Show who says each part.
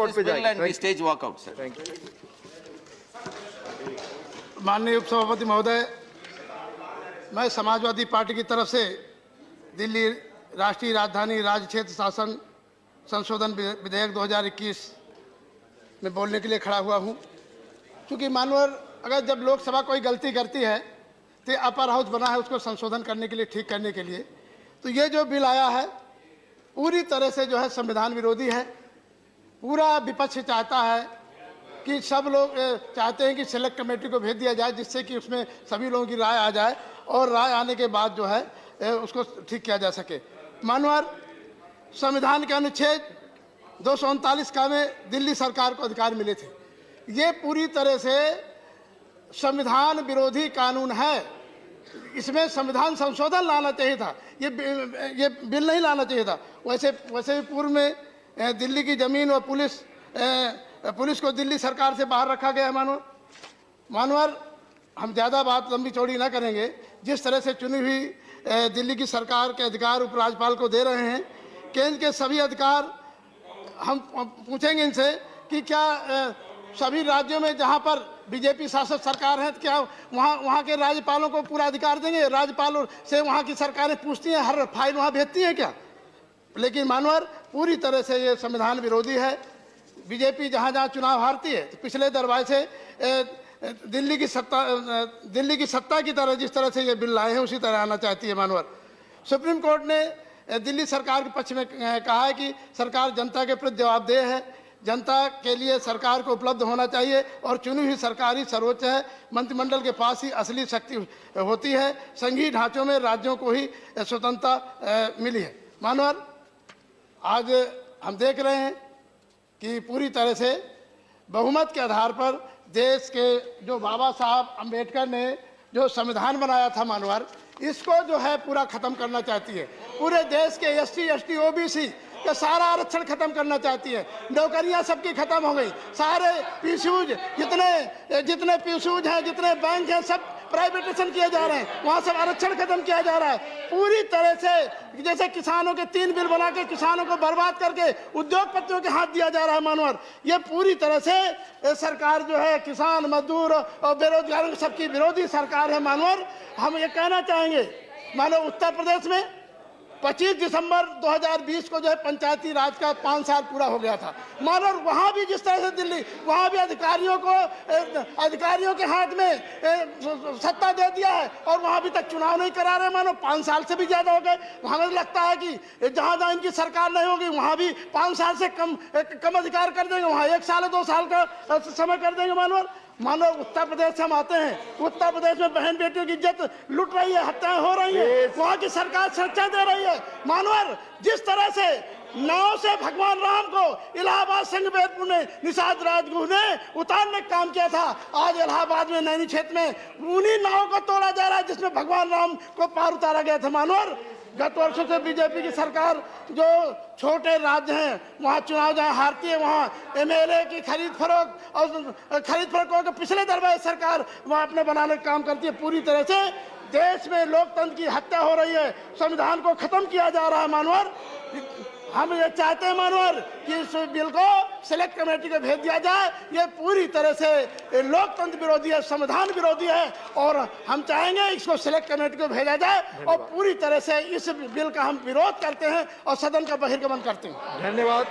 Speaker 1: Court पे जाएंगे।
Speaker 2: and we stage walk out, sir.
Speaker 1: Thank you.
Speaker 3: माननीय उपसभापति महोदय, मैं समाजवादी पार्टी की तरफ से दिल्ली राष्ट्रीय राजधानी राज्य क्षेत्र शासन संशोधन विधेयक 2021 में बोलने के लिए खड़ा हुआ हूं। क्योंकि मानवर अगर जब लोकसभा कोई गलती करती है तो अपर हाउस बना है उसको संशोधन करने के लिए, ठीक करने के लिए, तो ये जो बिल आया है पूरी तरह से जो है संविधान विरोधी है। पूरा विपक्ष चाहता है कि सब लोग चाहते हैं कि सिलेक्ट कमेटी को भेज दिया जाए, जिससे कि उसमें सभी लोगों की राय आ जाए और राय आने के बाद जो है उसको ठीक किया जा सके। मानवर संविधान के अनुच्छेद 239 का में दिल्ली सरकार को अधिकार मिले थे। ये पूरी तरह से संविधान विरोधी कानून है। इसमें संविधान संशोधन लाना चाहिए था, ये बिल नहीं लाना चाहिए था। वैसे भी पूर्व में दिल्ली की जमीन और पुलिस को दिल्ली सरकार से बाहर रखा गया है। मानवर हम ज़्यादा बात लंबी चौड़ी ना करेंगे। जिस तरह से चुनी हुई दिल्ली की सरकार के अधिकार उपराज्यपाल को दे रहे हैं, केंद्र के सभी अधिकार हम पूछेंगे इनसे कि क्या सभी राज्यों में जहां पर बीजेपी शासित सरकार है, क्या वहां के राज्यपालों को पूरा अधिकार देंगे? राज्यपालों से वहां की सरकारें पूछती हैं, हर फाइल वहां भेजती हैं क्या? लेकिन मानवर पूरी तरह से ये संविधान विरोधी है। बीजेपी जहां जहां चुनाव हारती है तो पिछले दरबार से दिल्ली की सत्ता की तरह जिस तरह से ये बिल लाए हैं उसी तरह आना चाहती है। मानवर सुप्रीम कोर्ट ने दिल्ली सरकार के पक्ष में कहा है कि सरकार जनता के प्रति जवाबदेह है, जनता के लिए सरकार को उपलब्ध होना चाहिए और चुनी हुई सरकार ही सर्वोच्च है। मंत्रिमंडल के पास ही असली शक्ति होती है। संघीय ढांचों में राज्यों को ही स्वतंत्रता मिली है। मानवर आज हम देख रहे हैं कि पूरी तरह से बहुमत के आधार पर देश के जो बाबा साहब अम्बेडकर ने जो संविधान बनाया था, मानवर इसको जो है पूरा खत्म करना चाहती है। पूरे देश के एसटी, ओबीसी का सारा आरक्षण खत्म करना चाहती है। नौकरियां सबकी खत्म हो गई। सारे पीसीयूज जितने पीसीयूज हैं, जितने बैंक हैं, सब प्राइवेटाइजेशन किए जा रहे हैं। वहाँ सब आरक्षण खत्म किया जा रहा है। पूरी तरह से जैसे किसानों के 3 बिल बना के किसानों को बर्बाद करके उद्योगपतियों के हाथ दिया जा रहा है। मानवर ये पूरी तरह से सरकार जो है किसान, मजदूर और बेरोजगारों सबकी विरोधी सरकार है। मानवर हम ये कहना चाहेंगे, मानो उत्तर प्रदेश में 25 दिसंबर 2020 को जो है पंचायती राज का 5 साल पूरा हो गया था। मानो वहाँ भी जिस तरह से दिल्ली, वहाँ भी अधिकारियों के हाथ में सत्ता दे दिया है और वहाँ अभी तक चुनाव नहीं करा रहे। मानो 5 साल से भी ज़्यादा हो गए। हमें लगता है कि जहाँ जहाँ इनकी सरकार नहीं होगी वहाँ भी 5 साल से कम अधिकार कर देंगे, वहाँ 1 साल 2 साल का समय कर देंगे। मानो उत्तर प्रदेश से हम आते हैं। उत्तर प्रदेश में बहन बेटियों की इज्जत लुट रही है, हत्याएं हो रही है, वहाँ की सरकार सुरक्षा दे रही है। मानवर जिस तरह से नाव से भगवान राम को इलाहाबाद संघ ने निषाद राजगुरु ने उतारने का काम किया था, आज इलाहाबाद में नैनी क्षेत्र में उन्हीं नाव को तोड़ा जा रहा है जिसमें भगवान राम को पार उतारा गया था। मानवर गत वर्षों से बीजेपी की सरकार जो छोटे राज्य हैं वहाँ चुनाव जहाँ हारती है, वहाँ एमएलए की खरीद फरोख्त के पिछले दरबार सरकार वहाँ अपने बनाने का काम करती है। पूरी तरह से देश में लोकतंत्र की हत्या हो रही है, संविधान को खत्म किया जा रहा है। मानवर हम ये चाहते हैं मानवर कि इस बिल को सिलेक्ट कमेटी को भेज दिया जाए। ये पूरी तरह से लोकतंत्र विरोधी है, संविधान विरोधी है और हम चाहेंगे इसको सिलेक्ट कमेटी को भेजा जाए और पूरी तरह से इस बिल का हम विरोध करते हैं और सदन का बहिर्गमन करते हैं।
Speaker 1: धन्यवाद।